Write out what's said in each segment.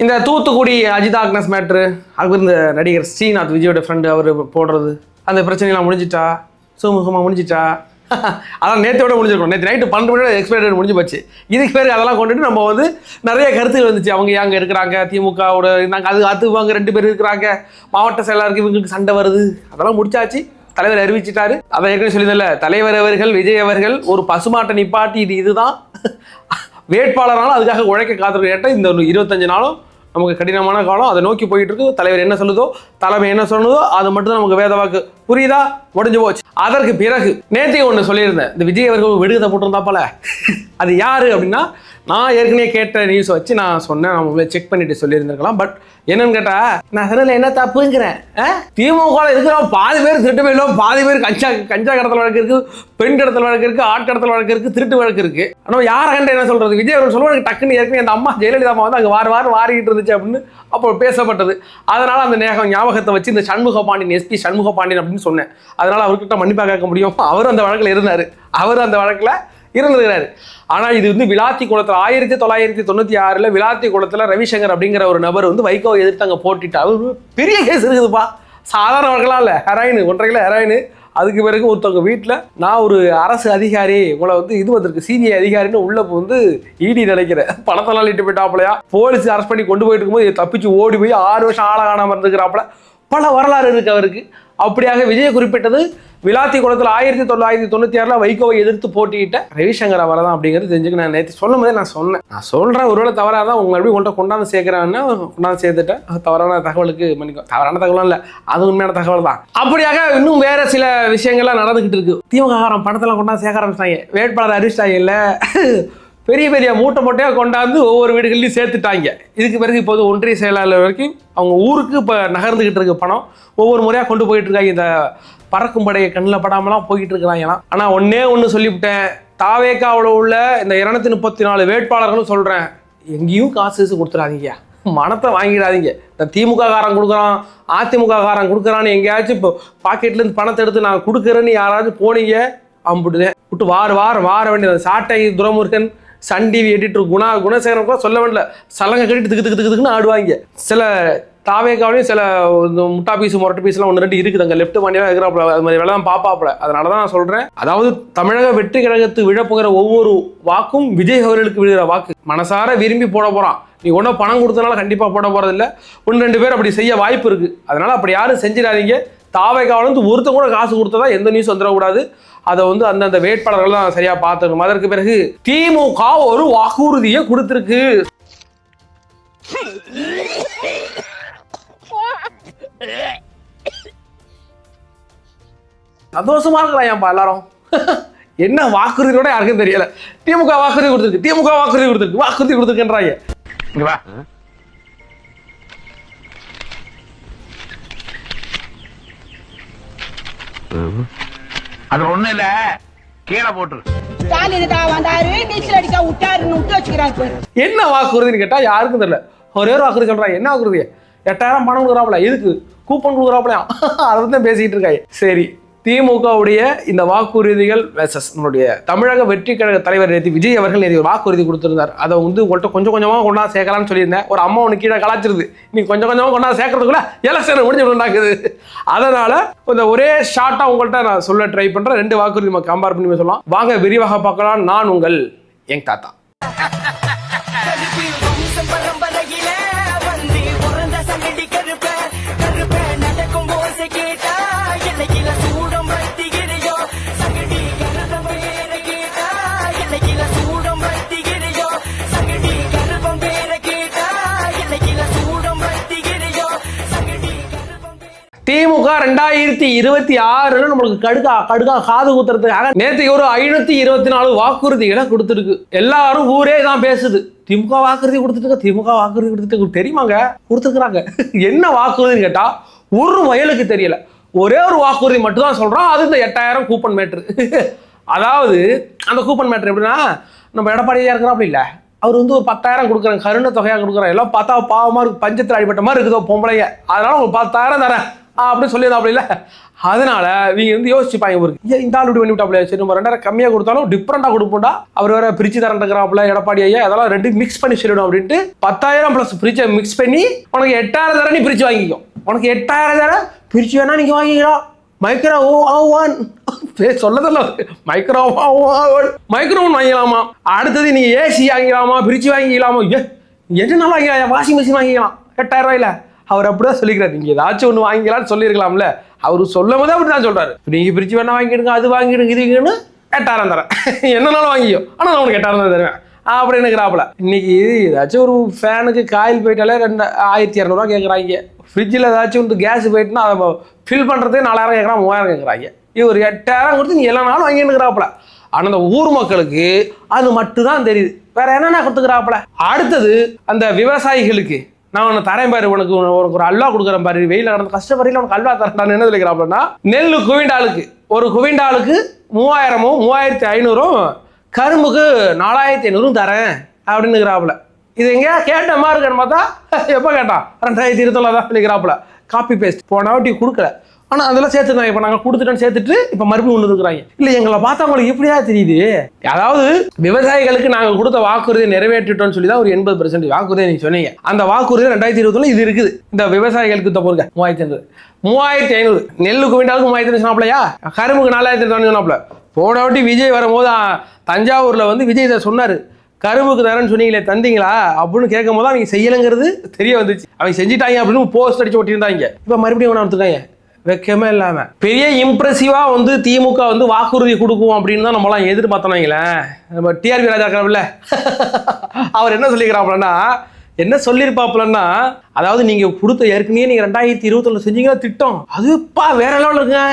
இந்த Thoothukudi Ajith Agnes matter, அது இந்த நடிகர் ஸ்ரீநாத் விஜயோட ஃப்ரெண்டு அவர் போடுறது, அந்த பிரச்சனைலாம் முடிஞ்சிட்டா, சுமூகமாக முடிஞ்சிட்டா? அதான் நேற்றோட முடிஞ்சிருக்கணும். நேற்று நைட்டு 12 மணி எக்ஸ்பைரி முடிஞ்சு போச்சு. இதுக்கு பேர் அதெல்லாம் கொண்டுட்டு நம்ம வந்து நிறைய கருத்துகள் வந்துச்சு. அவங்க அங்கே இருக்கிறாங்க, திமுகவோட நாங்கள் அது 2 பேர் இருக்கிறாங்க, மாவட்ட செயலாளருக்கு இவங்களுக்கு சண்டை வருது, அதெல்லாம் முடிச்சாச்சு. தலைவர் அறிவிச்சிட்டாரு. அதை ஏற்கனவே சொல்லியிருந்தல, தலைவர் அவர்கள் விஜய் அவர்கள் ஒரு பசுமாட்டை நிப்பாட்டி இதுதான் வேட்பாளராலும் அதுக்காக உழைக்க காத்திருக்க இந்த 25 நாளும் நமக்கு கடினமான காலம், அதை நோக்கி போயிட்டு இருக்கு. தலைவர் என்ன சொல்லுதோ, தலைமை என்ன சொல்லுதோ அது மட்டும் தான் நமக்கு வேத வாக்கு. புரியுதா? முடிஞ்சு போச்சு. அதற்கு பிறகு நேற்றைய ஒன்று சொல்லியிருந்தேன், இந்த விஜய் அவர்கள் விடுகதை போட்டிருந்தாப்பல அது யாரு அப்படின்னா, நான் ஏற்கனவே கேட்ட நியூஸை வச்சு நான் சொன்னேன். நான் உங்களை செக் பண்ணிட்டு சொல்லியிருந்திருக்கலாம். பட் என்னன்னு கேட்டா, நான் சொன்னல என்ன தப்புங்கிறேன். திமுக இருக்கிறவங்க பாதி பேர் திருட்டு போயிடும், பாதி பேர் கஞ்சா கடத்தல் வழக்கு இருக்கு, பெண் கடத்தல் வழக்கு இருக்கு, ஆட்கடத்தல் வழக்கு இருக்கு, திருட்டு வழக்கு இருக்கு. ஆனால் யாரை கண்டு என்ன சொல்றது? விஜய் அவர்கள் சொல்லுவாங்க டக்குன்னு ஏற்கனவே அந்த அம்மா ஜெயலலிதா அம்மா வந்து அங்கே வாரம் வாரிக்கிட்டு இருந்துச்சு அப்படின்னு அப்போ பேசப்பட்டது. அதனால அந்த ஞாபகத்தை வச்சு இந்த சண்முக பாண்டியன், எஸ்பி சண்முக பாண்டியன் அப்படின்னு சொன்னேன். அதனால அவர்கிட்ட மன்னிப்பா கேட்க முடியும். அவர் அந்த வழக்கில் இருந்தார், அவர் அந்த வழக்கில் இருந்திருக்கிறாரு. ஆனால் இது வந்து விளாத்திக்குளத்தில் 1996 விளாத்திக்குளத்தில் ரவிசங்கர் அப்படிங்கிற ஒரு நபர் வந்து வைகோவை எதிர்த்து அங்கே போட்டிட்டா. பெரிய கேஸ் இருக்குதுப்பா, சாதாரண வழக்கெல்லாம் இல்லை. Heroin 1.5 kilo heroin. அதுக்கு பிறகு ஒருத்தவங்க வீட்டில் நான் ஒரு அரசு அதிகாரி, உங்களை வந்து இது வந்திருக்கு சிபிஐ அதிகாரின்னு உள்ள வந்து இடி நினைக்கிறேன், பணத்தெல்லாம் இட்டு போயிட்டாப்பலையா, போலீஸ் அரெஸ்ட் பண்ணி கொண்டு போயிட்டு இருக்கும்போது தப்பிச்சு ஓடி போய் 6 வருஷம் ஆள காணாமல் இருந்துக்கிறாப்புல. பல வரலாறு இருக்கு அவருக்கு. அப்படியாக விஜய் குறிப்பிட்டது விளாத்திக்குளத்தில் 1996 வைகோவை எதிர்த்து போட்டியிட்ட ரவிசங்கர் அவரை தான் அப்படிங்கிறது தெரிஞ்சுக்க. நான் நேற்று சொல்லும் போதே நான் சொல்கிறேன், ஒருவேளை தவறாக தான் உங்களை எப்படி உங்கள்கிட்ட கொண்டாந்து சேர்க்குறாங்கன்னா கொண்டாந்து சேர்த்துட்டேன். தவறான தகவலுக்கு மன்னிக்கும். தவறான தகவலும் இல்லை, அது உண்மையான தகவல் தான். அப்படியாக இன்னும் வேற சில விஷயங்கள்லாம் நடந்துகிட்டு இருக்கு. திமுக பணத்தெல்லாம் கொண்டாந்து சேர்க்க ஆரம்பிச்சிட்டாங்க, வேட்பாளர் அறிவிச்சிட்டாங்க, இல்லை பெரிய பெரிய மூட்டையாக கொண்டாந்து ஒவ்வொரு வீடுகள்லையும் சேர்த்துட்டாங்க. இதுக்கு பிறகு இப்போது ஒன்றிய செயலாளர் வரைக்கும் அவங்க ஊருக்கு இப்போ நகர்ந்துக்கிட்டு இருக்கு பணம். ஒவ்வொரு முறையாக கொண்டு போயிட்டு இருக்காங்க. இந்த பறக்கும் படையை கண்ணில் படாமலாம் போய்கிட்டு இருக்கிறாங்க. ஆனால் ஒன்று சொல்லிவிட்டேன், தாவேக்காவில் உள்ள இந்த 234 வேட்பாளர்களும் சொல்கிறேன், எங்கேயும் காசு கொடுத்துடாதீங்க, மனத்தை வாங்கிடாதீங்க. இந்த திமுக காரன் கொடுக்குறான், அதிமுக காரன் கொடுக்குறான்னு எங்கேயாச்சும் இப்போ பாக்கெட்லேருந்து பணத்தை எடுத்து நான் கொடுக்குறேன்னு யாராச்சும் போனீங்க அம்பிட்டுதேன் விட்டு வார வேண்டியது. Sattai Duraimurugan, Sun TV editor Gunasekaran கூட சொல்ல வேண்டிய சலங்கை கட்டிட்டு திக்குன்னு ஆடுவாங்க. சில தாவேக்காவிலையும் சில முட்டா பீஸு முரட்டு பீஸ்லாம் 1-2 இருக்குது அங்கே லெஃப்ட் மாண்டியாக இருக்கிறாப்புல, அது மாதிரி வேலை தான் பார்ப்பாப்புல. அதனால தான் நான் சொல்கிறேன், அதாவது தமிழக வெற்றி கழகத்துக்கு விழப்போகிற ஒவ்வொரு வாக்கும் விஜய் அவர்களுக்கு விழுகிற வாக்கு. மனசார விரும்பி போட போகிறான். நீ ஒன்றும் பணம் கொடுத்தனால கண்டிப்பாக போட போகிறதில்ல. 1-2 பேர் அப்படி செய்ய வாய்ப்பு இருக்குது. அதனால் அப்படி யாரும் செஞ்சிடாதீங்க. தாவேக்காவிலேருந்து ஒருத்தர் கூட காசு கொடுத்ததா எந்த நியூஸ் வந்துடக்கூடாது. அதை வந்து அந்தந்த வேட்பாளர்கள் தான் சரியா பார்த்துக்கணும். அதற்கு பிறகு திமுக ஒரு வாக்குறுதியை கொடுத்திருக்கு. சந்தோஷமா இருக்கிறான் எல்லாரும். என்ன வாக்குறுதியோட யாருக்கும் தெரியல. திமுக வாக்குறுதி கொடுத்திருக்கு, வாக்குறுதி கொடுத்திருக்குன்றாங்க. அது ஒண்ணு இல்ல, கீழே போட்டு என்ன வாக்குறுதின்னு கேட்டா யாருக்கும் தெரியல. ஒரே ஒரு வாக்குறுதி சொல்றாங்க. என்ன வாக்குறுதி? 8000 பணம் கொடுக்குறாப்புல, இதுக்கு கூப்பன் கொடுக்குறாப்புலையா, அதை வந்து பேசிக்கிட்டு இருக்காங்க. சரி, திமுகவுடைய இந்த வாக்குறுதிகள் வெர்சஸ் நம்மளுடைய தமிழக வெற்றி கழக தலைவர் விஜய் அவர்கள் நேற்று வாக்குறுதி கொடுத்திருந்தார். அதை வந்து உங்கள்கிட்ட கொஞ்சம் கொஞ்சமாக கொண்டாந்து சேர்க்கலாம்னு சொல்லியிருந்தேன். ஒரு அம்மா ஒன்று கீழே கலாச்சிருது, நீ கொஞ்சம் கொஞ்சமாக கொண்டாந்து சேர்க்கறதுக்குள்ள எலெக்ஷன் முடிஞ்சுடாக்குது. அதனால இந்த ஒரே ஷார்ட்டாக உங்கள்கிட்ட நான் சொல்ல ட்ரை பண்ணுறேன். 2 வாக்குறுதி நம்ம கம்பேர் பண்ணி சொல்லலாம். வாங்க விரிவாக பார்க்கலாம். நான் உங்கள் எங் தாத்தா. திமுக 2026 நம்மளுக்கு கடுக்கா காது குத்துறதுக்காக நேற்று ஒரு 524 வாக்குறுதிகளை கொடுத்துருக்கு. எல்லாரும் ஊரே தான் பேசுது, திமுக வாக்குறுதி கொடுத்துட்டு தெரியுமாங்க, கொடுத்துருக்குறாங்க. என்ன வாக்குறுதின்னு கேட்டா ஒரு வயலுக்கு தெரியல. ஒரே ஒரு வாக்குறுதி மட்டும் தான் சொல்றோம், அது இந்த 8000 கூப்பன் மேட்ரு. அதாவது அந்த கூப்பன் மேட்ரு எப்படின்னா, நம்ம எடப்பாடியா இருக்கிறாப்புல இல்ல, அவர் வந்து ஒரு 10,000 கொடுக்குறாங்க, கருணை தொகையாக கொடுக்குறாங்க. எல்லாம் பார்த்தா பாவமாக இருக்கு, பஞ்சத்தில் அடிப்பட்ட மாதிரி இருக்குதோ பொம்பளைங்க, அதனால ஒரு 10,000 தரேன் அப்படின்னு சொல்லியிருந்தாப்புல இல்லை. அதனால இவங்க வந்து யோசிச்சுப்பாங்க இவருக்கு ஏன் இந்த ஆள் இப்படி பண்ணி விட்டாப்புல, சரி நம்ம 2000 கம்மியாக கொடுத்தாலும் டிஃப்ரெண்டாக கொடுப்போம்டா, அவர் வேற பிரிச்சு தரேன்றாப்புல எடப்பாடி ஐயா, அதெல்லாம் ரெண்டு மிக்ஸ் பண்ணி சொல்லிடும் அப்படின்ட்டு 10,000 ப்ளஸ் பிரிச்சை மிக்ஸ் பண்ணி உனக்கு 8,000 தர நீ பிரிச்சு வாங்கிக்கோ, உனக்கு 8,000 தர பிரிச்சு வேணா நீங்க வாங்கிக்கலாம், மைக்ரோ ஓவன் சொல்லதில்ல, மைக்ரோ ஓவன் வாங்கிக்கலாமா, அடுத்தது நீங்க ஏசி வாங்கிக்கலாமா, பிரிச்சு வாங்கிக்கலாமா, என்னன்னாலும் வாங்கிக்கலாம், வாஷிங் மிஷின் வாங்கிக்கலாம் 8,000 ரூபாயில. அவர் அப்படிதான் சொல்லிக்கிறார். நீங்க ஏதாச்சும் ஒன்று வாங்கிக்கலாம்னு சொல்லியிருக்கலாம்ல, அவரு சொல்லும் போது அப்படிதான் சொல்றாரு. நீங்க பிரிச்சு வேணா வாங்கிடுங்க, அது வாங்கிடுங்க, இதுன்னு 8,000 தரேன், என்னன்னாலும் வாங்கிக்கோ, ஆனா நான் உனக்கு 8,000 தான் தருவேன் அப்படின்னுக்கிறாப்புல. இன்னைக்கு ஏதாச்சும் ஒரு ஃபேனுக்கு காயில் போயிட்டாலே 1200 கேட்குறாங்க. ஃப்ரிட்ஜில் ஏதாச்சும் வந்து கேஸ் போயிட்டுனா அதை ஃபில் பண்ணுறதே 4,000 கேட்குறான், 3,000 கேட்குறாங்க. இவர் 8,000 கொடுத்து நீ எல்லா நாளும் வாங்கினுக்கிறாப்புல. ஆனால் அந்த ஊர் மக்களுக்கு அது மட்டும் தான் தெரியுது, வேற என்னென்ன கொடுத்துக்கிறாப்புல. அடுத்தது அந்த விவசாயிகளுக்கு நான் உன்னை தரேன் பாரு, உனக்கு ஒரு அல்வா கொடுக்குறேன் பாரு, வெயில நடந்து கஷ்டப்படியில் உனக்கு அல்வா தரேன் என்ன சொல்லிக்கிறாப்புலன்னா, நெல் குவிண்டாலுக்கு ஒரு குவிண்டாலுக்கு 3,000 3,500, கரும்புக்கு 4,500 தரேன் அப்படின்னுக்கிறாப்புல. இது எங்கேயா கேட்ட மாதிரி இருக்கான்னு பார்த்தா எப்போ கேட்டான் 2020 தான் சொல்லிக்கிறாப்புல. காப்பி பேஸ்ட் போன வாட்டி கொடுக்கல, ஆனால் அதெல்லாம் சேர்த்துருந்தாங்க. இப்போ நாங்கள் கொடுத்துட்டோன்னு சேர்த்துட்டு இப்போ மறுபடியும் ஒன்று இருக்கிறாங்க. இல்லை எங்களை பார்த்தா உங்களுக்கு எப்படியா தெரியுது, அதாவது விவசாயிகளுக்கு நாங்கள் கொடுத்த வாக்குறுதியை நிறைவேற்றிட்டோம்னு சொல்லி தான் ஒரு 80% வாக்குறுதியை நீங்கள் சொன்னீங்க. அந்த வாக்குறுதி 2020 இது இருக்குது. இந்த விவசாயிகளுக்கு தப்போருங்க 3,500 3,500 நெல்லு குவிண்டாலுக்கு 3,500 சொன்னாப்லையா, கரும்புக்கு 4,500 சொன்னாப்ல. போன வாட்டி விஜய் வரும்போது தஞ்சாவூர்ல வந்து விஜய் இதை சொன்னாரு, கரும்புக்கு தரேன்னு சொன்னீங்களே தந்தீங்களா அப்படின்னு கேட்கும் போது அவங்க செய்யலைங்கிறது தெரிய வந்துச்சு. அவங்க செஞ்சுட்டாங்க அப்படின்னு போஸ்ட் அடிச்சு ஒட்டியிருந்தாங்க. இப்போ மறுபடியும் ஒன்று எடுத்துக்காங்க, வைக்கமே இல்லாம பெரிய இம்ப்ரெசிவா வந்து திமுக வந்து வாக்குறுதி கொடுக்கும் அப்படின்னு தான் நம்மளாம் எதிர்பார்த்தோம்ங்களேன். நம்ம டிஆர்பி ராஜா இருக்காருல்ல, அவர் என்ன சொல்லிக்கிறாப்புலன்னா, என்ன சொல்லியிருப்பாப்புலன்னா, அதாவது நீங்க கொடுத்த ஏற்கனவே நீங்க 2021 செஞ்சீங்கன்னா திட்டம் அதுப்பா வேற லெவலில் இருக்குங்க,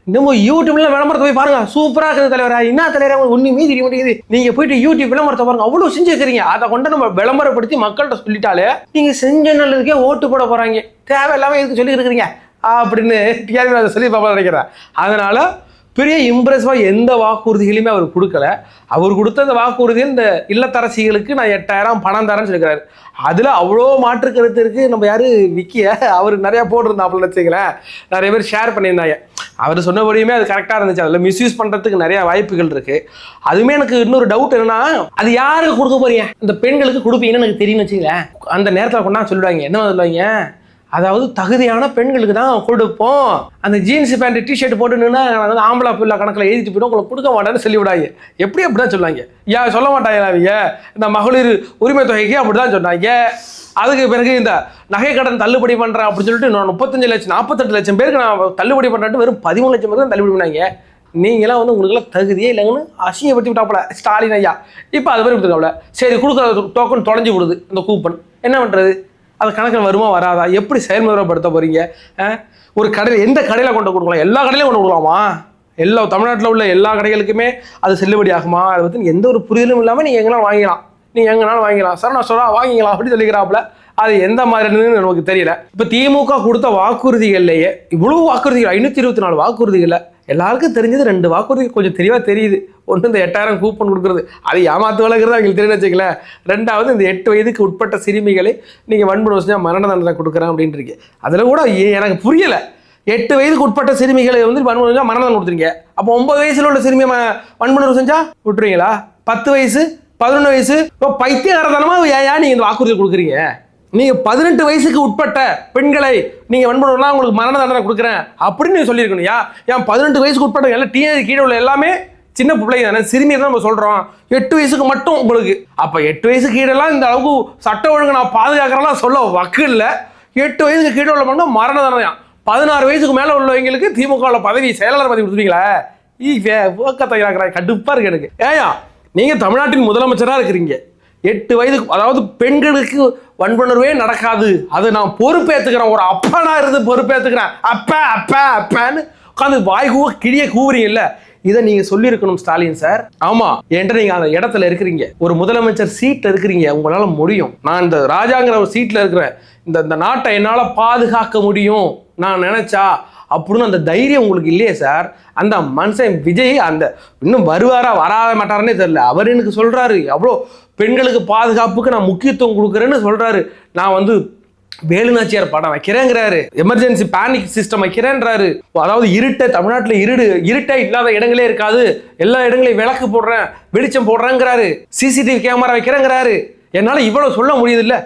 இன்னமும் யூடியூப்ல விளம்பரத்தை போய் பாருங்க, சூப்பரா இருக்குது தலைவரா, என்ன தலைவரா ஒண்ணுமே தெரிய மாட்டேங்குது, நீங்க போயிட்டு யூடியூப் விளம்பரத்தை பாருங்க, அவ்வளவு செஞ்சு வைக்கிறீங்க, அதை கொண்டு நம்ம விளம்பரப்படுத்தி மக்கள்கிட்ட சொல்லிட்டாலே நீங்க செஞ்ச நல்லதுக்கே ஓட்டு போட போறாங்க, தேவையில்லாம எதுக்கு சொல்லி இருக்கிறீங்க அப்படின்னு டிஆர்பி சொல்லி பாப்பா நினைக்கிறேன். அதனால பெரிய இம்ப்ரெசிவா எந்த வாக்குறுதிகளையுமே அவர் கொடுக்கல. அவர் கொடுத்த அந்த வாக்குறுதியில் இந்த இல்லத்தரசிகளுக்கு நான் 8,000 பணம் தரேன்னு சொல்லிக்கிறாரு. அதுல அவ்வளோ மாற்று கருத்து இருக்கு. நம்ம யாரு விக்கிய அவர் நிறைய போட்டிருந்தாப்புல வச்சுங்களேன், நிறைய பேர் ஷேர் பண்ணியிருந்தாங்க. அவர் சொன்னபடியுமே அது கரெக்டாக இருந்துச்சு. அதில் மிஸ்யூஸ் பண்ணுறதுக்கு நிறைய வாய்ப்புகள் இருக்கு. அதுவுமே எனக்கு இன்னொரு டவுட் என்னன்னா, அது யாருக்கு கொடுக்க போறீங்க, இந்த பெண்களுக்கு கொடுப்பீங்கன்னு எனக்கு தெரியும்னு வச்சுங்களேன். அந்த நேரத்தில் கொண்டா சொல்லுவாங்க, என்ன சொல்லுவாங்க, அதாவது தகுதியான பெண்களுக்கு தான் கொடுப்போம், அந்த ஜீன்ஸ் பேண்ட் டிஷர்ட் போட்டுன்னா நாங்கள் ஆம்பளை பிள்ளை கணக்கில் எழுதிட்டு போயிடும், உங்களுக்கு கொடுக்க மாட்டேன்னு சொல்லிவிடாங்க. எப்படி அப்படிதான் சொல்லுவாங்க, ஏன் சொல்ல மாட்டாங்க அவங்க, இந்த மகளிர் உரிமை தொகைக்கு அப்படிதான் சொன்னாங்க. அதுக்கு பிறகு இந்த நகை கடன் தள்ளுபடி பண்ணுறேன் அப்படின்னு சொல்லிட்டு நான் 35 லட்சம் 48 லட்சம் பேருக்கு நான் தள்ளுபடி பண்ணுறேன், வெறும் 13 லட்சம் பேருக்கு தான் தள்ளுபடி பண்ணாங்க. நீங்களாம் வந்து உங்களுக்குலாம் தகுதியே இல்லைங்கன்னு அசிங்கப்படுத்தி விட்டாப்புல ஸ்டாலின் ஐயா. இப்போ அது மாதிரி கொடுத்துருக்காப்புல. சரி கொடுக்குற டோக்கன் தொலைஞ்சு விடுது, இந்த கூப்பன் என்ன பண்ணுறது, அது கணக்கில் வருமா வராதா, எப்படி செயல்முறைப்படுத்த போறீங்க? ஒரு கடையில் எந்த கடையில் கொண்டு கொடுக்கலாம், எல்லா கடையிலையும் கொண்டு கொடுக்கலாமா, எல்லா தமிழ்நாட்டில் உள்ள எல்லா கடைகளுக்குமே அது செல்லுபடி ஆகுமா, அதை பற்றி எந்த ஒரு புரிதலும் இல்லாமல் நீங்கள் எங்கேனாலும் வாங்கிக்கலாம், நீங்கள் எங்கேனாலும் வாங்கிக்கலாம், சார் நான் சொல்கிறா வாங்கிக்கலாம் அப்படி சொல்லிக்கிறாப்புல. அது எந்த மாதிரின்னு நமக்கு தெரியல. இப்போ திமுக கொடுத்த வாக்குறுதிகள்லையே இவ்வளவு வாக்குறுதிகள், 524 வாக்குறுதிகள், எல்லாருக்கும் தெரிஞ்சது 2 வாக்குறுதி கொஞ்சம் தெளிவாக தெரியுது. ஒன்று இந்த 8,000 கூப்பன் கொடுக்குறது, அது ஏமாத்து வளர்க்குறது அவங்களுக்கு தெரியும் வச்சுக்கலேன். 2வது இந்த 8 வயதுக்கு உட்பட்ட சிறுமிகளை நீங்கள் வன்புணர்வு செஞ்சால் மரண தண்டனை கொடுக்குறேன் அப்படின்ட்டு. அதில் கூட எனக்கு புரியலை, 8 வயதுக்கு உட்பட்ட சிறுமிகளை வந்து வன்புணர்வு செஞ்சால் மரணம் கொடுத்துருங்க, அப்போ 9 வயசுல உள்ள சிறுமியை வன்புணர்வு செஞ்சால் விட்டுருவீங்களா? 10 வயசு 11 வயசு இப்போ பைத்தியகாரத்தனமாக ஏன் நீங்கள் இந்த வாக்குறுதி கொடுக்குறீங்க? நீங்கள் 18 வயசுக்கு உட்பட்ட பெண்களை நீங்கள் வன்புணர்வுலாம் உங்களுக்கு மரண தண்டனை கொடுக்குறேன் அப்படின்னு நீங்கள் சொல்லியிருக்கணும். ஏன் 18 வயசுக்கு உட்பட்ட எல்லாம் டீனேஜ் கீழே உள்ள எல்லாமே சின்ன பிள்ளைங்க தானே, சிறுமியை தான் நம்ம சொல்கிறோம். 8 வயசுக்கு மட்டும் உங்களுக்கு, அப்போ 8 வயசுக்கு கீழெல்லாம் இந்த அளவுக்கு சட்ட ஒழுங்கு நான் பாதுகாக்கிறலாம் சொல்ல வக்கு இல்லை. 8 வயசுக்கு கீழே உள்ள மட்டும் மரண தண்டனை. 16 வயசுக்கு மேலே உள்ளவங்களுக்கு திமுக பதவி செயலாளர் பதவி கொடுத்துருவீங்களா? போக்கத்தை கடுப்பாக இருக்கு எனக்கு. ஏயா நீங்கள் தமிழ்நாட்டின் முதலமைச்சராக இருக்கிறீங்க, 8 வயதுக்கு, அதாவது பெண்களுக்கு வன்புணர்வே நடக்காது, அது நான் பொறுப்பேற்றுக்கிறேன், ஒரு அப்பனா இருந்து பொறுப்பேற்றுக்கிறேன், அப்பான்னு உட்காந்து வாய் கிழிய கூவுறீங்கல்ல, இதை நீங்க சொல்லியிருக்கணும் ஸ்டாலின் சார். ஆமா, என்கிட்ட நீங்க அந்த இடத்துல இருக்கிறீங்க, ஒரு முதலமைச்சர் சீட்ல இருக்கிறீங்க, உங்களால முடியும். நான் இந்த ராஜாங்கிற ஒரு சீட்ல இருக்கிறேன், இந்த நாட்டை என்னால பாதுகாக்க முடியும் நான் நினைச்சா அப்படின்னு அந்த தைரியம் உங்களுக்கு இல்லையே சார். அந்த மனுஷன் விஜய் அந்த இன்னும் வருவாரா வராத மாட்டாருன்னே தெரியல, அவர் எனக்கு சொல்றாரு அவ்வளோ பெண்களுக்கு பாதுகாப்புக்கு நான் முக்கியத்துவம் கொடுக்குறேன்னு சொல்றாரு. நான் வந்து வேலுநாச்சியார் படம் வைக்கிறேங்கிறாரு, எமர்ஜென்சி பேனிக் சிஸ்டம் வைக்கிறேன்றாரு. அதாவது தமிழ்நாட்டில் இருட்டே இல்லாத இடங்களே இருக்காது, எல்லா இடங்களையும் விளக்கு போடுறேன், வெளிச்சம் போடுறேங்கிறாரு, சிசிடிவி கேமரா வைக்கிறேங்கிறாரு. என்னால் இவ்வளவு சொல்ல முடியுது இல்ல,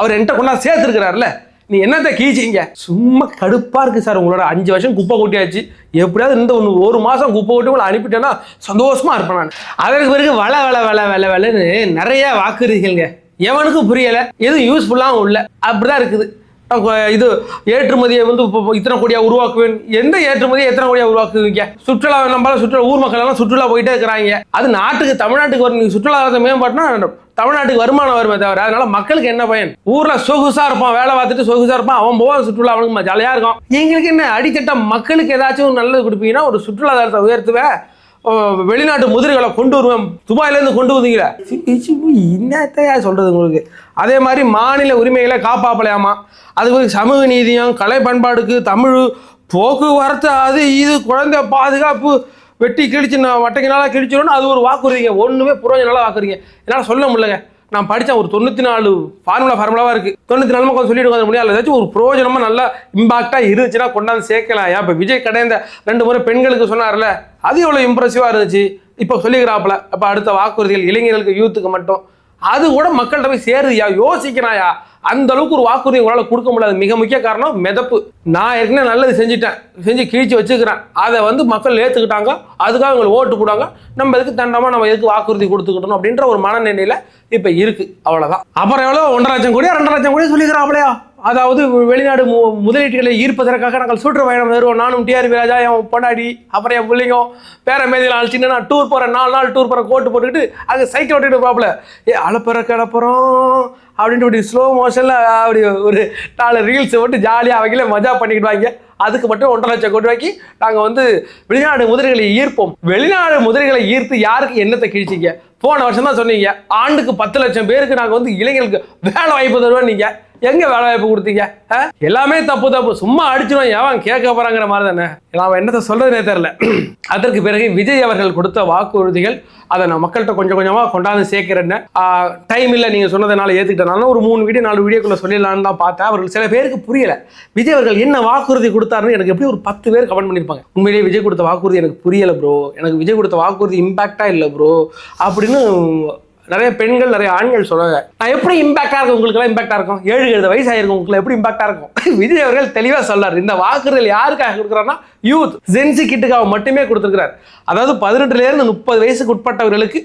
அவர் என்கிட்ட கொண்டா சேர்த்துருக்கிறாருல, நீ என்னத்தை கீச்சிங்க? சும்மா கடுப்பா இருக்கு சார். உங்களோட 5 வருஷம் குப்பை கொட்டியாச்சு, எப்படியாவது இந்த ஒரு மாசம் குப்பை கொட்டி உங்களை அனுப்பிட்டேன்னா சந்தோஷமா இருப்பேன் நான். அதற்கு பிறகு வளன்னு நிறைய வாக்குறுதிகள்ங்க, எவனுக்கும் புரியல, எதுவும் யூஸ்ஃபுல்லாகவும் இல்லை, அப்படிதான் இருக்குது. இது ஏற்றுமதியை வந்து இத்தனை கோடியா உருவாக்குவேன், எந்த ஏற்றுமதியை எத்தனை கோடியா உருவாக்குவீங்க? சுற்றுலா ஊர் மக்கள் எல்லாம் சுற்றுலா போயிட்டே இருக்கிறாங்க. அது தமிழ்நாட்டுக்கு வரும். நீங்க சுற்றுலாவை மேம்பாட்டுனா தமிழ்நாட்டுக்கு வருமானம் வருமே தவிர அதனால மக்களுக்கு என்ன பயன்? ஊர்ல சொகுசா இருப்பான், வேலை பார்த்துட்டு சொகுசா இருப்பான், அவன் போவான் சுற்றுலா, அவனுக்கு ஜாலியா இருக்கும். எங்களுக்கு என்ன அடித்தட்டம்? மக்களுக்கு ஏதாச்சும் நல்லது கொடுப்பீங்கன்னா ஒரு சுற்றுலாதாரத்தை உயர்த்துவேன், வெளிநாட்டு முதலீடுகளை கொண்டு வருவேன், துபாயிலேருந்து கொண்டு வந்தீங்களா, என்னத்தையா சொல்றது உங்களுக்கு? அதே மாதிரி மாநில உரிமைகளை காப்பாப்பலையாமா, அதுக்கு சமூக நீதியம், கலை பண்பாடுக்கு, தமிழ், போக்குவரத்து, அது இது, குழந்தை பாதுகாப்பு, வெட்டி கிழிச்சு வட்டைக்கு கிழிச்சிடணும், அது ஒரு வாக்குறுதிங்க. ஒன்றுமே புரோஜனால வாக்குறீங்க, என்னால் சொல்ல முடியலங்க. நான் படித்தேன், ஒரு 94 ஃபார்முலாவாக இருக்குது, 94 கொஞ்சம் சொல்லிட்டு உட்காந்து முடியாது. ஏதாச்சும் ஒரு புரோஜனமாக நல்லா இம்பாக்டாக இருந்துச்சுன்னா கொண்டாந்து சேர்க்கலாம். இப்போ விஜய் கடைந்த 2 முறை பெண்களுக்கு சொன்னார்ல, அது எவ்வளோ இம்ப்ரெசிவாக இருந்துச்சு. இப்போ சொல்லிக்கிறாப்புல, அப்போ அடுத்த வாக்குறுதிகள் இளைஞர்களுக்கு, யூத்துக்கு மட்டும், அது கூட மக்கள்கிட்ட போய் சேருதியா? யோசிக்கிறாயா? அந்த அளவுக்கு ஒரு வாக்குறுதி உங்களால் கொடுக்க முடியாது. மிக முக்கிய காரணம் மிதப்பு. நான் ஏற்கனவே நல்லது செஞ்சு கிழிச்சு வச்சுக்கிறேன், அதை வந்து மக்கள் ஏற்றுக்கிட்டாங்க, அதுக்காக அவங்களுக்கு ஓட்டு போடுவாங்க, நம்ம எதுக்கு தண்டமா, நம்ம எதுக்கு வாக்குறுதி கொடுத்துக்கிட்டோம் அப்படின்ற ஒரு மனநிலையில இப்ப இருக்கு. அவ்வளவுதான். அப்புறம் எவ்வளோ 1.5 லட்சம் கோடி 2.5 லட்சம் கோடி சொல்லிக்கிறாப்லையா? அதாவது வெளிநாடு முதலீட்டுகளை ஈர்ப்பதற்காக நாங்கள் சுற்றுப்பயணம் வருவோம், நானும் டிஆர்பி ராஜா, என் பொண்டாடி, அப்புறம் என் பிள்ளைங்க பேர மேதியில் அழைச்சிட்டு நான் டூர் போகிறேன், 4 நாள் டூர் போகிறேன், கோட்டு போட்டுக்கிட்டு அங்கே சைக்கிள் ஓட்டிட்டு பாப்பில் அலப்புறம் அப்படின்ட்டு அப்படி ஸ்லோ மோஷனில் அப்படி ஒரு 4 ரீல்ஸை போட்டு ஜாலியாக அவங்களே மஜா பண்ணிக்கிட்டு வாங்க. அதுக்கு மட்டும் 1.5 லட்சம் கோடி ரூபாய்க்கு நாங்கள் வந்து வெளிநாடு முதலீடுகளை ஈர்ப்போம். வெளிநாடு முதலீடுகளை ஈர்த்து யாருக்கு என்னத்தை கிழிச்சிங்க? போன வருஷம் தான் சொன்னீங்க ஆண்டுக்கு 10 லட்சம் பேருக்கு நாங்கள் வந்து இளைஞர்களுக்கு வேலை வாய்ப்பு தருவோம். நீங்க எங்க வேலை வாய்ப்பு கொடுத்தீங்க? எல்லாமே தப்பு, சும்மா அடிச்சுடும், எவன் கேட்க போறாங்கிற மாதிரி தானே. நான் என்னத்தை சொல்றதுனே தெரியல. அதற்கு பிறகு விஜய் அவர்கள் கொடுத்த வாக்குறுதிகள், அதை நான் மக்கள்கிட்ட கொஞ்சம் கொஞ்சமாக கொண்டாந்து சேர்க்கிறேன்னு டைம் இல்லை, நீங்கள் சொன்னதுனால ஏற்றுக்கிட்டனால ஒரு 3 வீடியோ 4 வீடியோக்குள்ளே சொல்லிடலான்னு தான் பார்த்தேன். அவர்கள் சில பேருக்கு புரியல விஜய் அவர்கள் என்ன வாக்குறுதி கொடுத்தாருன்னு. எனக்கு எப்படி ஒரு 10 பேர் கமெண்ட் பண்ணியிருப்பாங்க, உண்மையிலேயே விஜய் கொடுத்த வாக்குறுதி எனக்கு புரியலை ப்ரோ, எனக்கு விஜய் கொடுத்த வாக்குறுதி இம்பாக்டாக இல்லை ப்ரோ அப்படின்னு நிறைய பெண்கள் நிறைய ஆண்கள் சொல்லுவாங்க. நான் எப்படி இம்பாக்டாக இருக்கும்? உங்களுக்குலாம் இம்பாக்டாக இருக்கும், 7 வயசு ஆயிருக்கும், உங்களுக்கு எப்படி இம்பாக்டாக இருக்கும்? விஜய் அவர்கள் தெளிவாக சொல்லார், இந்த வாக்குறுதிகள் யாருக்காக கொடுக்குறாருன்னா யூத் ஜென்சி கிட்டுக்காக மட்டுமே கொடுத்துருக்கிறார். அதாவது 18லேருந்து 30 வயசுக்கு உட்பட்டவர்களுக்கு,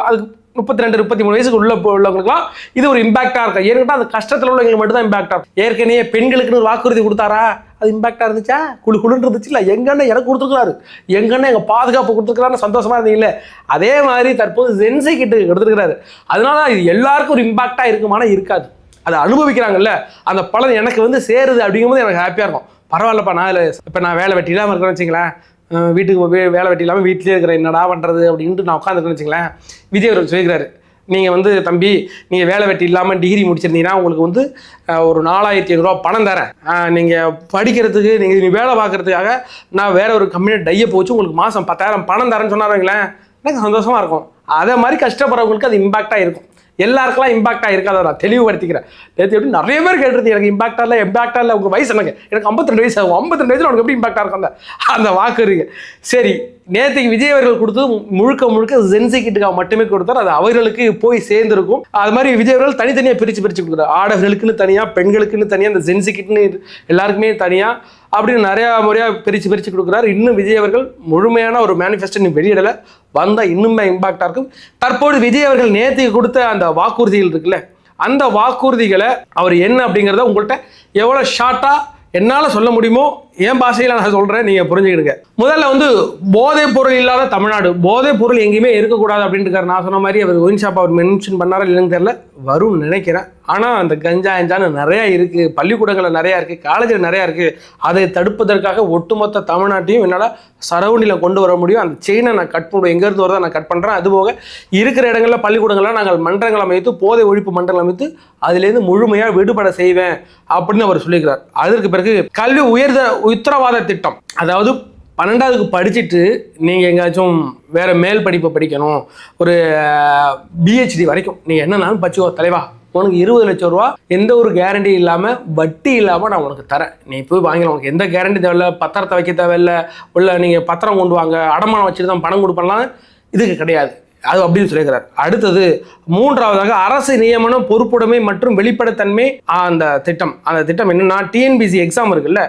அதுக்கு 32 33 வயசுக்கு உள்ளவங்களுக்குலாம் இது ஒரு இம்பாக்டாக இருக்கும். ஏன்னா அந்த கஷ்டத்தில் உள்ளவங்களுக்கு மட்டும் தான் இம்பாக்டாக இருக்கும். ஏற்கனவே பெண்களுக்குன்னு ஒரு வாக்குறுதி கொடுத்தாரா, அது இம்பாக்டாக இருந்துச்சா? குழுன்னு இருந்துச்சு இல்லை, எங்கன்னு எனக்கு கொடுத்துருக்காரு, எங்கன்னு எங்கள் பாதுகாப்பு கொடுத்துருக்காருன்னு சந்தோஷமா இருந்தீங்கல்ல, அதே மாதிரி தற்போது ஜென்சி கிட்டு கொடுத்துருக்கிறாரு. அதனால இது எல்லாருக்கும் ஒரு இம்பாக்டாக இருக்குமானா இருக்காது, அதை அனுபவிக்கிறாங்கல்ல, அந்த பலன் எனக்கு வந்து சேருது அப்படிங்கும்போது எனக்கு ஹாப்பியாக இருக்கும். பரவாயில்லப்பா, நான் இப்போ நான் வேலை வெட்டி இல்லாமல் இருக்கிறேன்னு வச்சுங்களேன், வீட்டுக்கு வேலை வெட்டி இல்லாமல் வீட்டிலே இருக்கிற என்னடா பண்ணுறது அப்படின்ட்டு நான் உட்காந்துருக்கேன்னு வச்சுங்களேன், விஜய் அவர் சொல்லிக்கிறாரு, நீங்கள் வந்து தம்பி நீங்கள் வேலை வெட்டி இல்லாமல் டிகிரி முடிச்சிருந்தீங்கன்னா உங்களுக்கு வந்து ஒரு 4500 பணம் தரேன், நீங்கள் படிக்கிறதுக்கு நீங்கள் வேலை பார்க்குறதுக்காக நான் வேற ஒரு கம்பெனியை டையை போச்சு உங்களுக்கு மாதம் 10,000 பணம் தரேன்னு சொன்னாருங்களேன், எனக்கு சந்தோஷமாக இருக்கும். அதே மாதிரி கஷ்டப்படுறவங்களுக்கு அது இம்பாக்டாக இருக்கும். எல்லாருக்கெல்லாம் இம்பாக்டாக இருக்காத நான் தெளிவுபடுத்திக்கிறேன். நேற்று எப்படி நிறைய பேர் கேட்டுருந்தீங்க, எனக்கு இம்பாக்டாக இல்லை, உங்கள் வயசு எனக்கு 52 வயசு ஆகும், 52 வயசில் உனக்கு எப்படி இம்பாக்டாக இருக்கும் அந்த வாக்கு இருக்கு. சரி, நேற்றுக்கு விஜய் அவர்கள் கொடுத்தது முழுக்க ஜென்சி கிட்டுக்காக மட்டுமே கொடுத்தார், அது அவர்களுக்கு போய் சேர்ந்துருக்கும். அது மாதிரி விஜய் அவர்கள் தனித்தனியாக பிரித்து கொடுத்தார், ஆடவர்களுக்குன்னு தனியாக, பெண்களுக்குன்னு தனியாக, அந்த ஜென்சி கிட்டுன்னு எல்லாருக்குமே தனியாக அப்படின்னு நிறையா முறையாக பிரித்து கொடுக்குறாரு. இன்னும் விஜய் அவர்கள் முழுமையான ஒரு மேனிஃபெஸ்டோ வெளியிடலை, வந்தால் இன்னுமே இம்பாக்டாக இருக்கும். தற்போது விஜய் அவர்கள் நேற்றுக்கு கொடுத்த அந்த வாக்குறுதிகள் இருக்குல்ல, அந்த வாக்குறுதிகளை அவர் என்ன அப்படிங்கிறத உங்கள்கிட்ட எவ்வளோ ஷார்ட்டாக என்னால் சொல்ல முடியுமோ என் பாஷையில் நான் சொல்கிறேன், நீங்கள் புரிஞ்சுக்கிடுங்க. முதல்ல வந்து போதைப் பொருள் இல்லாத தமிழ்நாடு, போதைப் பொருள் எங்கேயுமே இருக்கக்கூடாது அப்படின்ட்டு நான் சொன்ன மாதிரி அவர் ஒயின் ஷாப் அவர் மென்ஷன் பண்ணாரா இல்லைன்னு தெரியல, வரும்னு நினைக்கிறேன். ஆனால் அந்த கஞ்சான்னு நிறையா இருக்குது, பள்ளிக்கூடங்களில் நிறையா இருக்குது, காலேஜில் நிறையா இருக்குது. அதை தடுப்பதற்காக ஒட்டுமொத்த தமிழ்நாட்டையும் என்னால் சரௌண்டிங்கில் கொண்டு வர முடியும். அந்த செயினை நான் கட் பண்ணுவேன், எங்கேருந்து வரதான் நான் கட் பண்ணுறேன். அதுபோக இருக்கிற இடங்களில் பள்ளிக்கூடங்கள்லாம் நாங்கள் மன்றங்கள் அமைத்து, போதை ஒழிப்பு மன்றங்கள் அமைத்து அதிலேருந்து முழுமையாக விடுபட செய்வேன் அப்படின்னு அவர் சொல்லியிருக்கிறார். அதற்கு பிறகு கல்வி உத்தரவாத திட்டம், அதாவது 12வது படிச்சுட்டு நீங்கள் எங்கேயாச்சும் வேறு மேல் படிப்பை படிக்கணும், ஒரு பிஹெச்டி வரைக்கும் நீங்கள் என்னன்னாலும் படிச்சுக்கோ தலைவா, உனக்கு 20 லட்சம் ரூபா எந்த ஒரு கேரண்டி இல்லாமல் வட்டி இல்லாமல் நான் உனக்கு தரேன். நீ போய் வாங்கலாம், உனக்கு எந்த கேரண்டி தேவையில்ல, பத்திரத்தை வைக்க தேவையில்லை, உள்ள நீங்கள் பத்திரம் கொண்டு வாங்க, அடமானம் வச்சுட்டு தான் பணம் கொடுப்பலாம், இதுக்கு கிடையாது. அது அப்படின்னு சொல்லியிருக்கிறார். அடுத்தது 3வதாக அரசு நியமனம், பொறுப்புடைமை மற்றும் வெளிப்படைத்தன்மை. அந்த திட்டம் என்னன்னா, டிஎன்பிசி எக்ஸாம் இருக்குல்ல,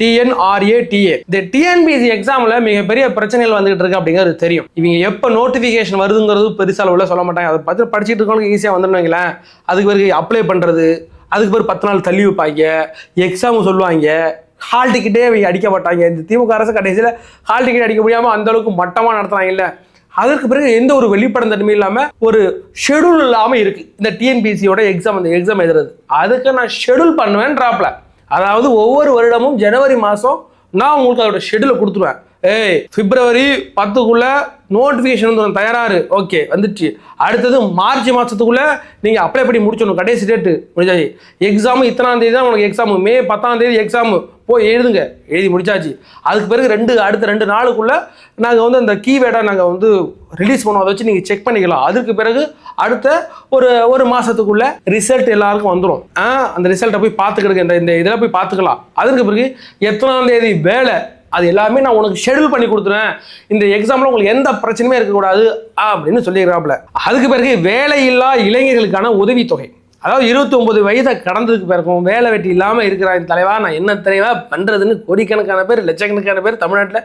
TNRATA. இந்த டிஎன்பிசி எக்ஸாம்ல மிகப்பெரிய பிரச்சனைகள் வந்துகிட்டு இருக்கு அப்படிங்கிறது தெரியும். இவங்க எப்போ நோட்டிஃபிகேஷன் வருதுங்கிறது பெருசாக உள்ள சொல்ல மாட்டாங்க. அதை பார்த்து படிச்சுட்டு இருக்கவங்களுக்கு ஈஸியாக வந்துடுவாங்களேன். அதுக்கு பிறகு அப்ளை பண்ணுறது, அதுக்கு பிறகு 10 நாள் தள்ளி வைப்பாங்க, எக்ஸாம் சொல்லுவாங்க, ஹால் டிக்கெட்டே அவங்க அடிக்க மாட்டாங்க. இந்த திமுக அரசு கடைசியில் ஹால் டிக்கெட் அடிக்க முடியாமல் அந்த அளவுக்கு மட்டமாக நடத்துறாங்க இல்லை. அதற்கு பிறகு எந்த ஒரு வெளிப்படைத்தன்மை இல்லாமல் ஒரு ஷெடியூல் இல்லாமல் இருக்கு இந்த டிஎன்பிசியோட எக்ஸாம். அந்த எக்ஸாம் எழுதுறது அதுக்கு நான் ஷெடியூல் பண்ணுவேன்றாப்ல. அதாவது ஒவ்வொரு வருடமும் ஜனவரி மாதம் நான் உங்களுக்கு அதோட ஷெடியூலை கொடுத்துருவேன். பிப்ரவரி 10க்குள்ள நோட்டிஃபிகேஷன் வந்து தயாராரு, ஓகே வந்துடுச்சு. அடுத்தது மார்ச் மாதத்துக்குள்ளே நீங்கள் அப்ளை பண்ணி முடிச்சிடணும், கடைசி டேட்டு முடிஞ்சாச்சு. எக்ஸாமு இத்தனாம் தேதி தான் உனக்கு எக்ஸாமு, மே 10ஆம் தேதி எக்ஸாமு, போய் எழுதுங்க, எழுதி முடிச்சாச்சு. அதுக்கு பிறகு அடுத்த 2 நாளுக்குள்ளே நாங்கள் வந்து அந்த கீவேர்டை நாங்கள் வந்து ரிலீஸ் பண்ணுவோம், அதை வச்சு நீங்கள் செக் பண்ணிக்கலாம். அதுக்கு பிறகு அடுத்த ஒரு மாதத்துக்குள்ளே ரிசல்ட் எல்லாருக்கும் வந்துடும். அந்த ரிசல்ட்டை போய் பார்த்துக்கிடுங்க, இந்த இதில் போய் பார்த்துக்கலாம். அதுக்கு பிறகு எத்தனாம் தேதி வேலை, அது எல்லாமே நான் உனக்கு ஷெடியூல் பண்ணி கொடுத்துருவேன். இந்த எக்ஸாமில் உங்களுக்கு எந்த பிரச்சனையுமே இருக்கக்கூடாது அப்படின்னு சொல்லிடுறாப்புல. அதுக்கு பிறகு வேலையில்லா இளைஞர்களுக்கான உதவித்தொகை, அதாவது 29 வயதை கடந்ததுக்கு பிறகும் வேலை வெட்டி இல்லாமல் இருக்கிறாங்க தலைவா, நான் என்ன தலைவா பண்ணுறதுன்னு கோடிக்கணக்கான பேர், லட்சக்கணக்கான பேர் தமிழ்நாட்டில்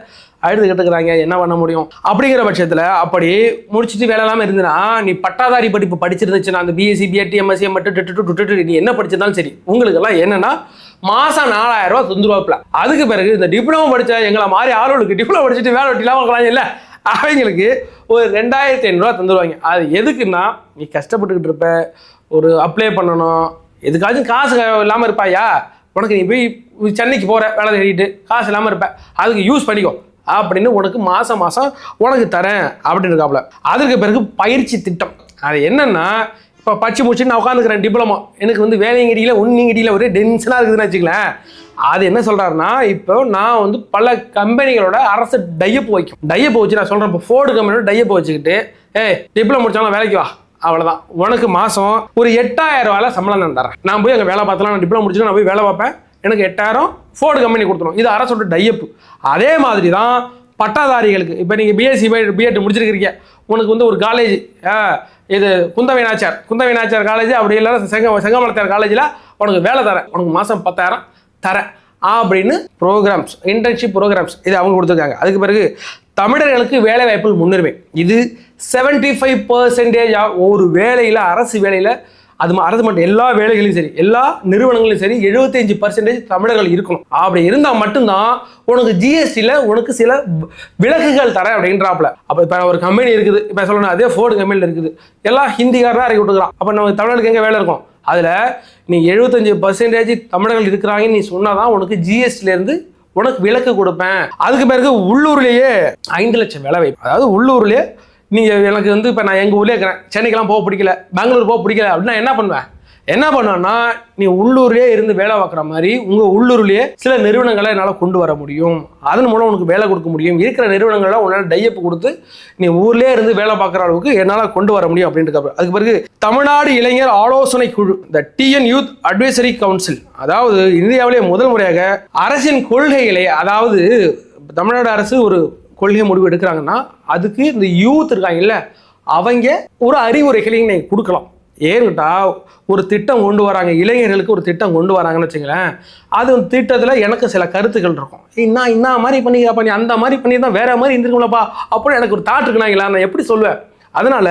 அழுது கட்டுக்கிறாங்க. என்ன பண்ண முடியும்? அப்படிங்கிற பட்சத்தில் அப்படி முடிச்சுட்டு வேலை இல்லாமல் இருந்துன்னா, நீ பட்டாதாரி படிப்பு படிச்சிருந்துச்சுன்னா, அந்த பிஎஸ்சி, பிஎட், எம்எஸ்சி மட்டும் நீ என்ன படிச்சிருந்தாலும் சரி, உங்களுக்கெல்லாம் என்னன்னா மாதம் 4000 ரூபா தந்துருவாப்புல. அதுக்கு பிறகு இந்த டிப்ளமோ படித்த எங்களை மாதிரி ஆளுகளுக்கு டிப்ளமோ படிச்சுட்டு வேலை வெட்டி இல்லாமல் இருக்கலாம் இல்லை, அவங்களுக்கு ஒரு 2500 ரூபா தந்துடுவாங்க. அது எதுக்குன்னா, நீ கஷ்டப்பட்டுக்கிட்டு இருப்ப, ஒரு அப்ளை பண்ணணும், எதுக்காச்சும் காசு இல்லாமல் இருப்பாயா, உனக்கு நீ போய் சென்னைக்கு போகிற வேலை தேடிட்டு காசு இல்லாமல் இருப்ப, அதுக்கு யூஸ் பண்ணிக்கோ அப்படின்னு உனக்கு மாதம் உனக்கு தரேன் அப்படின்னு இருக்காப்புல. அதுக்கு பிறகு பயிற்சி திட்டம். அது என்னன்னா, இப்போ படிச்சு முடிச்சுட்டு நான் உட்காந்துக்கிறேன் டிப்ளமோ, எனக்கு வந்து வேலைங்கடியில் ஒன்றுங்கடியில் ஒரே டென்ஷனாக இருக்குதுன்னு வச்சுக்கலாம். அது என்ன சொல்கிறாருன்னா, இப்போ நான் வந்து பல கம்பெனிகளோட அரசு டையப் வச்சு நான் சொல்கிறேன். இப்போ ஃபோர்டு கம்பெனியோட டையப் வச்சுக்கிட்டு, டிப்ளமோ முடிச்சாலும் வேலைக்கு வா, அவ்வளோதான், உனக்கு மாதம் ஒரு 8000 ரூபாயில சம்பளம் நான் தரேன். நான் போய் அங்கே வேலை பார்த்தலாம், நான் டிப்ளமோ முடிச்சுட்டு நான் போய் வேலை பார்ப்பேன், எனக்கு 8000 ஃபோர்டு கம்பெனி கொடுத்துரும். இது அரசோட டையப்பு. அதே மாதிரி தான் பட்டாதாரிகளுக்கு. இப்போ நீங்கள் பிஎஸ்சி பிஎட் முடிச்சிருக்கிறீங்க, உனக்கு வந்து ஒரு காலேஜ், இது குந்தவை நாச்சியார் காலேஜ், அப்படி இல்லைன்னா செங்கமலத்தார் காலேஜில் உனக்கு வேலை தரேன், உனக்கு மாதம் 10,000 தரேன் அப்படின்னு ப்ரோக்ராம்ஸ், இன்டர்ன்ஷிப் ப்ரோக்ராம்ஸ் இது அவங்க கொடுத்துருக்காங்க. அதுக்கு பிறகு தமிழர்களுக்கு வேலை வாய்ப்புகள் முன்னுரிமை. இது 75% ஒரு வேலையில், அரசு வேலையில், அரசு மட்டும் எல்லா வேலைகளையும் சரி, எல்லா நிறுவனங்களையும் சரி 75% தமிழர்கள் இருக்கணும். அப்படி இருந்தால் மட்டும்தான் உனக்கு ஜிஎஸ்டியில் உனக்கு சில விலக்குகள் தரேன் அப்படின்றாப்புல. அப்போ இப்போ ஒரு கம்பெனி இருக்குது, இப்போ சொல்லணும், அதே ஃபோர்டு கம்பெனியில் இருக்குது, எல்லாம் ஹிந்திக்காரனாக இறக்கி விட்டுக்கிறான். அப்போ நம்ம தமிழர்களுக்கு எங்கே வேலை இருக்கும்? அதில் நீ 75% தமிழர்கள் இருக்கிறாங்கன்னு நீ சொன்னால் தான் உனக்கு ஜிஎஸ்டிலேருந்து உனக்கு விலக்கு கொடுப்பேன். அதுக்கு பிறகு உள்ளூர்லேயே 5 லட்சம் வேலை வாய்ப்பு. அதாவது உள்ளூர்லேயே நீங்கள் எனக்கு வந்து இப்போ நான் எங்கள் ஊர்லேயே இருக்கிறேன், சென்னைக்கெல்லாம் போக பிடிக்கல, பெங்களூர் போக பிடிக்கல அப்படின்னா என்ன பண்ணுவேன்னா, நீ உள்ளூர்லேயே இருந்து வேலை பார்க்குற மாதிரி உங்கள் உள்ளூர்லேயே சில நிறுவனங்களை என்னால் கொண்டு வர முடியும், அதன் மூலம் உனக்கு வேலை கொடுக்க முடியும். இருக்கிற நிறுவனங்களை உன்னால் டையப் கொடுத்து நீ ஊர்லேயே இருந்து வேலை பார்க்குற அளவுக்கு என்னால் கொண்டு வர முடியும் அப்படின்ட்டு. அதுக்கு பிறகு தமிழ்நாடு இளைஞர் ஆலோசனை குழு, இந்த டிஎன் யூத் அட்வைசரி கவுன்சில், அதாவது இந்தியாவிலே முதல் முறையாக அரசின் கொள்கைகளை, அதாவது தமிழ்நாடு அரசு ஒரு கொள்கை முடிவு எடுக்கிறாங்கன்னா அதுக்கு இந்த யூத் இருக்காங்கல்ல, அவங்க ஒரு அறிவுரைகளையும் நீங்கள் கொடுக்கலாம். ஏன்னுட்டா ஒரு திட்டம் கொண்டு வராங்க, இளைஞர்களுக்கு ஒரு திட்டம் கொண்டு வராங்கன்னு வச்சுங்களேன், அது திட்டத்தில் எனக்கு சில கருத்துக்கள் இருக்கும். என்ன மாதிரி பண்ணிக்கிறப்பா, நீ அந்த மாதிரி பண்ணி தான் வேற மாதிரி இருந்துருக்கோம்லப்பா அப்படின்னு எனக்கு ஒரு தாட் இருக்குனாங்களா, நான் எப்படி சொல்லுவேன். அதனால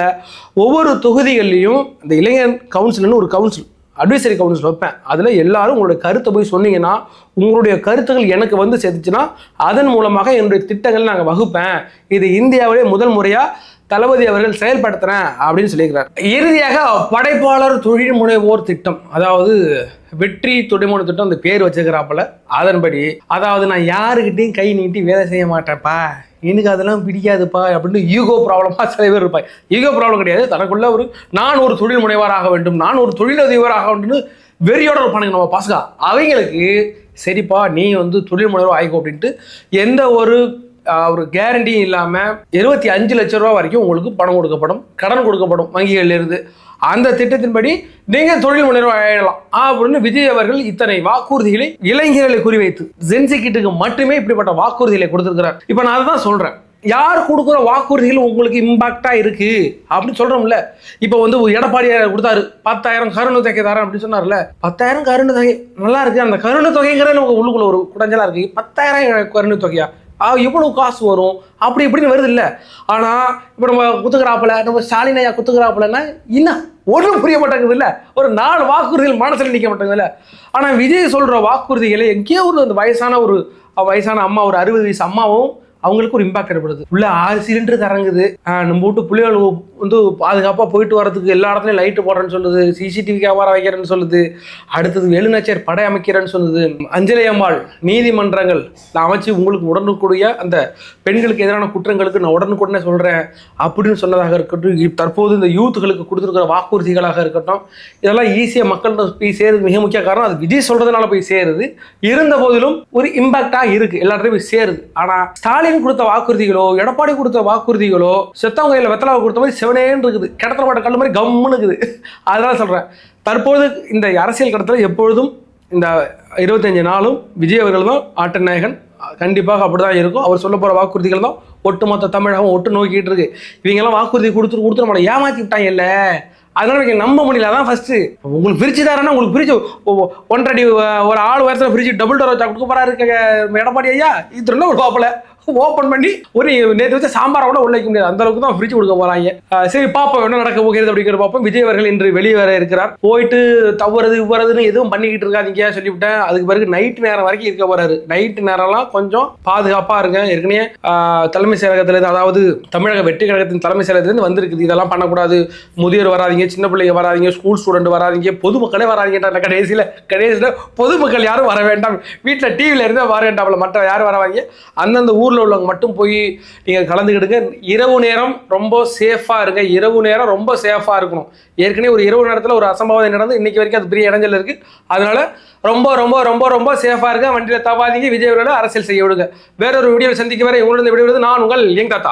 ஒவ்வொரு தொகுதிகள்லையும் இந்த இளைஞர் கவுன்சில்னு ஒரு கவுன்சில், அட்வைசரி கவுன்சில் வைப்பேன். அதில் எல்லாரும் உங்களுடைய கருத்தை போய் சொன்னீங்கன்னா, உங்களுடைய கருத்துக்கள் எனக்கு வந்து சேர்த்துச்சுன்னா அதன் மூலமாக என்னுடைய திட்டங்கள் நாங்கள் வகுப்பேன். இது இந்தியாவிலே முதல் முறையாக தளபதி அவர்கள் செயல்படுத்துறேன் அப்படின்னு சொல்லியிருக்கிறார். இறுதியாக படைப்பாளர் தொழில் முனைவோர் திட்டம், அதாவது வெற்றி தொழில்முனை திட்டம் அந்த பேர் வச்சுக்கிறாப்புல. அதன்படி அதாவது நான் யாருக்கிட்டையும் கை நீட்டி வேலை செய்ய மாட்டேன்ப்பா, எனக்கு அதெல்லாம் பிடிக்காதுப்பா அப்படின்னு ஈகோ ப்ராப்ளமாக சில பேர் இருப்பாங்க. ஈகோ ப்ராப்ளம் கிடையாது, தனக்குள்ள நான் ஒரு தொழில் முனைவராக வேண்டும், நான் ஒரு தொழிலதிபராக வேண்டும்னு வெறியோட இருப்பானுங்க நம்ம பாசகா. அவங்களுக்கு சரிப்பா நீ வந்து தொழில் முனைவர் ஆகிக்கோ அப்படின்ட்டு எந்த ஒரு கேரண்டியும் இல்லாமல் 25 லட்சம் ரூபா வரைக்கும் உங்களுக்கு பணம் கொடுக்கப்படும், கடன் கொடுக்கப்படும் வங்கிகளிலிருந்து. அந்த திட்டத்தின்படி நீங்க தொழில் முனைவர் ஆயிடலாம் அப்படின்னு விஜய் அவர்கள் இத்தனை வாக்குறுதிகளை இளைஞர்களை குறிவைத்து ஜென்சி கிட்டுக்கு மட்டுமே இப்படிப்பட்ட வாக்குறுதிகளை கொடுத்திருக்கிறார். இப்ப நான் அதான் சொல்றேன், யார் கொடுக்குற வாக்குறுதிகள் உங்களுக்கு இம்பாக்டா இருக்கு அப்படின்னு சொல்றோம்ல. இப்போ வந்து எடப்பாடியார் கொடுத்தாரு 10,000 கருணை தொகை தரேன் அப்படின்னு சொன்னார்ல. 10,000 கருணை தொகை நல்லா இருக்கு. அந்த கருணை தொகைங்கிறது நமக்கு உள்ளுக்குள்ள ஒரு குடஞ்சலா இருக்கு. 10,000 கருணை தொகையா, எவ்வளவு காசு வரும் அப்படி இப்படின்னு வருது இல்லை. ஆனா இப்போ நம்ம குத்துக்கிறாப்புல, நம்ம ஸ்டாலின் ஐயா குத்துக்கிறாப்புலன்னா இன்னும் ஒன்றும் புரிய மாட்டேங்குது இல்லை. ஒரு 4 வாக்குறுதிகள் மனசில் நிற்க மாட்டேங்குது இல்லை. ஆனா விஜய் சொல்ற வாக்குறுதிகளை எங்கேயோ ஒரு அந்த வயசான அம்மா, ஒரு 60 வயசு அம்மாவும் அவங்களுக்கு ஒரு இம்பாக்ட் ஏற்படுது. உள்ள 6 சிலிண்டர் கறங்குது. நம்ம வீட்டு பிள்ளைகள் வந்து பாதுகாப்பாக போயிட்டு வரதுக்கு எல்லா இடத்துலையும் லைட்டு போடுறேன்னு சொல்லுது, சிசிடிவி கேமரா வைக்கிறேன்னு சொல்லுது, அடுத்தது எழுநச்சர் படை அமைக்கிறேன்னு சொல்லுது, அஞ்சலி அம்மாள் நீதிமன்றங்கள் அமைச்சு உங்களுக்கு உடனுக்குடைய அந்த பெண்களுக்கு எதிரான குற்றங்களுக்கு நான் உடனுக்குடனே சொல்கிறேன் அப்படின்னு சொன்னதாக இருக்கட்டும், தற்போது இந்த யூத்துகளுக்கு கொடுத்துருக்கிற வாக்குறுதிகளாக இருக்கட்டும், இதெல்லாம் ஈஸியாக மக்கள் போய் சேருது. மிக முக்கிய காரணம் அது விஜய் சொல்கிறதுனால போய் சேருது. இருந்த போதிலும் ஒரு இம்பாக்டாக இருக்குது, எல்லா இடத்துலையும் போய் சேருது. ஆனால் ஸ்டாலின் கொடுத்த வாக்குறுதிகளோ, எடப்பாடி கொடுத்த வாக்குறுதிகளோ செத்தவங்க கையில் வெத்தலாவை கொடுத்த மாதிரி செவனேன்னு இருக்குது, கிடத்துல போட்ட கல் மாதிரி கம்முன்னு இருக்குது. அதனால சொல்கிறேன், தற்போது இந்த அரசியல் கடத்தில் எப்பொழுதும் இந்த 25 நாளும் விஜய் அவர்கள் தான் ஆட்ட நாயகன். கண்டிப்பாக அப்படிதான் இருக்கும். அவர் சொல்ல போகிற வாக்குறுதிகள் தான் ஒட்டுமொத்த தமிழகம் ஒட்டு நோக்கிட்டு இருக்கு. இவங்கெல்லாம் வாக்குறுதி கொடுத்து நம்மளை ஏமாற்றி விட்டாங்க இல்லை, அதனால எனக்கு நம்ப முடியல. அதான் ஃபர்ஸ்ட் உங்களுக்கு பிரிச்சு தரேன்னா உங்களுக்கு பிரிச்சு 1.5 அடி ஒரு ஆள் உயரத்தில் பிரிச்சு டபுள் டோர் வச்சா கொடுக்க போறாரு எடப்பாடி ஐயா. இது ஒரு பாப்பில் ஓப்பன் பண்ணி ஒரு நேற்று வச்ச சாம்பாரை கூட உள்ள வைக்க முடியாது, அந்த அளவுக்கு தான் ஃப்ரிட்ஜ் கொடுக்க போறாங்க. சரி பார்ப்போம் என்ன நடக்க போகிறது அப்படிங்கிற பார்ப்போம். விஜய் அவர்கள் இன்று வெளியே வர இருக்கிறார். போயிட்டு தவறுதுன்னு எதுவும் பண்ணிக்கிட்டு இருக்காதீங்க சொல்லிவிட்டேன். அதுக்கு பிறகு நைட் நேரம் வரைக்கும் இருக்க போறாரு. நைட் நேரம்லாம் கொஞ்சம் பாதுகாப்பா இருங்க. ஏற்கனவே தலைமை செயலகத்திலேருந்து, அதாவது தமிழக வெற்றி கழகத்தின் தலைமை செயலகத்திலேருந்து வந்திருக்குது, இதெல்லாம் பண்ணக்கூடாது, முதியோர் வராதிங்க, சின்ன பிள்ளைங்க வராதிங்க, ஸ்கூல் ஸ்டூடெண்ட் வராதிங்க, பொதுமக்களே வராதிங்க. கடைசியில் பொதுமக்கள் யாரும் வர வேண்டாம், வீட்டில் டிவியில் இருந்தால் வர வேண்டாம்ல, மற்ற யாரும் வரவாங்க, அந்தந்த ஊர் உள்ளவங்க மட்டும் போய் நீங்க கலந்துக்கிடுங்க. இரவு நேரம் ரொம்ப சேஃபா இருங்க. இரவு நேரம் ரொம்ப சேஃபா இருக்கணும். ஏற்கனவே ஒரு இரவு நேரத்தில் ஒரு அசம்பாவிதம் நடந்து இன்னைக்கு வரைக்கும் அது பெரிய இடைஞ்சல் இருக்கு. அதனால ரொம்ப ரொம்ப ரொம்ப ரொம்ப சேஃபா இருங்க. வண்டியில தவாதீங்க. விஜய் அவர்களை அரசியல் செய்ய விடுங்க. வேறொரு வீடியோவில் சந்திக்க வரை உங்களோட விடுவது நான் உங்கள் யங் தாத்தா.